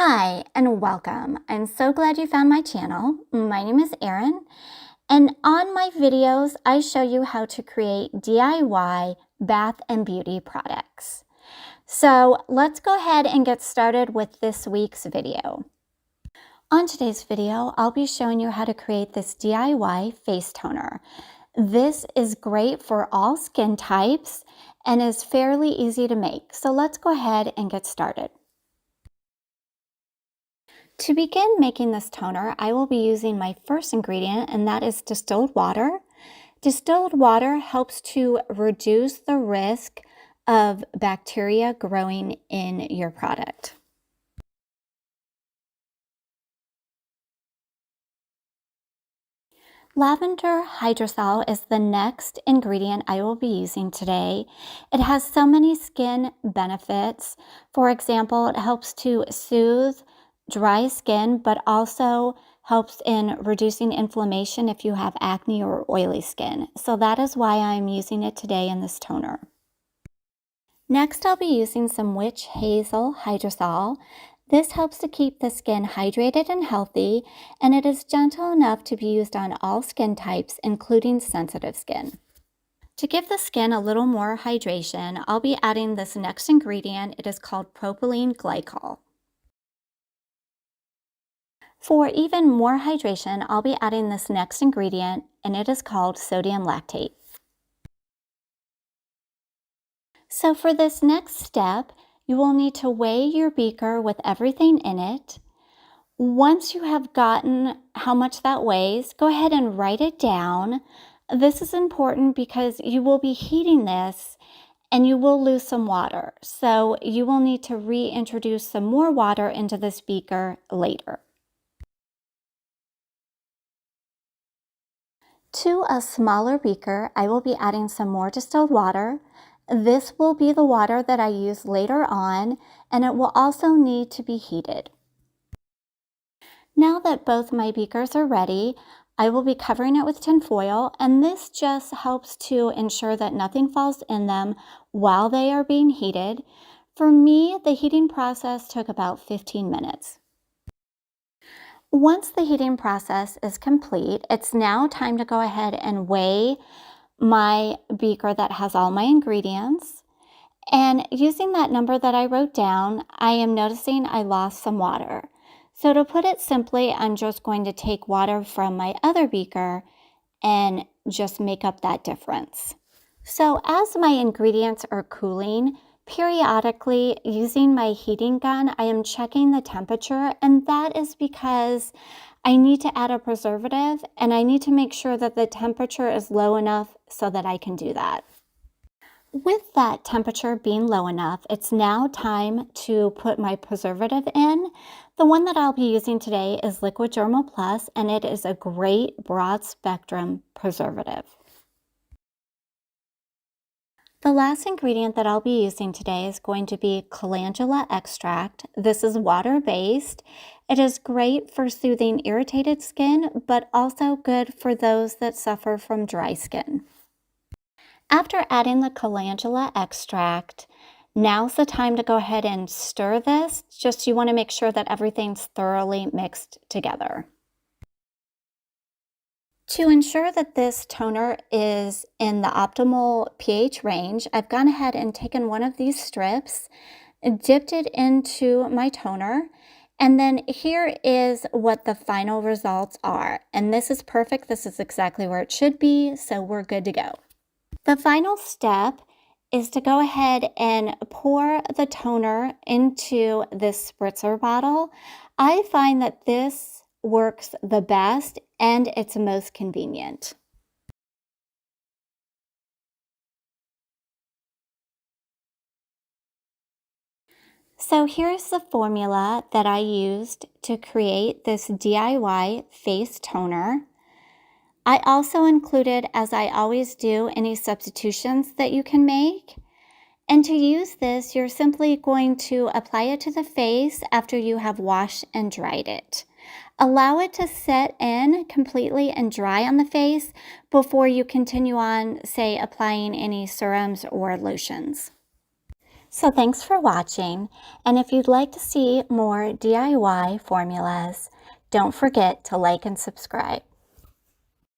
Hi and welcome. I'm so glad you found my channel. My name is Erin, and on my videos I show you how to create DIY bath and beauty products. So let's go ahead and get started with this week's video. On today's video, I'll be showing you how to create this DIY face toner. This is great for all skin types and is fairly easy to make. So let's go ahead and get started. To begin making this toner, I will be using my first ingredient, and that is distilled water. Distilled water helps to reduce the risk of bacteria growing in your product. Lavender hydrosol is the next ingredient I will be using today. It has so many skin benefits. For example, it helps to soothe dry skin, but also helps in reducing inflammation if you have acne or oily skin. So that is why I'm using it today in this toner. Next, I'll be using some witch hazel hydrosol. This helps to keep the skin hydrated and healthy, and it is gentle enough to be used on all skin types, including sensitive skin. To give the skin a little more hydration, I'll be adding this next ingredient. It is called propylene glycol. For even more hydration, I'll be adding this next ingredient, and it is called sodium lactate. So for this next step, you will need to weigh your beaker with everything in it. Once you have gotten how much that weighs, go ahead and write it down. This is important because you will be heating this and you will lose some water. So you will need to reintroduce some more water into this beaker later. To a smaller beaker, I will be adding some more distilled water. This will be the water that I use later on, and it will also need to be heated. Now that both my beakers are ready, I will be covering it with tin foil, and this just helps to ensure that nothing falls in them while they are being heated. For me, the heating process took about 15 minutes. Once the heating process is complete, it's now time to go ahead and weigh my beaker that has all my ingredients. And using that number that I wrote down, I am noticing I lost some water. So to put it simply, I'm just going to take water from my other beaker and just make up that difference. So as my ingredients are cooling, periodically using my heating gun, I am checking the temperature, and that is because I need to add a preservative and I need to make sure that the temperature is low enough so that I can do that. With that temperature being low enough, it's now time to put my preservative in. The one that I'll be using today is Liquid Dermal Plus, and it is a great broad spectrum preservative. The last ingredient that I'll be using today is going to be calendula extract. This is water-based. It is great for soothing irritated skin, but also good for those that suffer from dry skin. After adding the calendula extract, now's the time to go ahead and stir this. You want to make sure that everything's thoroughly mixed together. To ensure that this toner is in the optimal pH range, I've gone ahead and taken one of these strips, dipped it into my toner, and then here is what the final results are. And this is perfect. This is exactly where it should be, so we're good to go. The final step is to go ahead and pour the toner into this spritzer bottle. I find that this works the best and it's most convenient. So here's the formula that I used to create this DIY face toner. I also included, as I always do, any substitutions that you can make. And to use this, you're simply going to apply it to the face after you have washed and dried it. Allow it to set in completely and dry on the face before you continue on, say, applying any serums or lotions. So thanks for watching, and if you'd like to see more DIY formulas, don't forget to like and subscribe.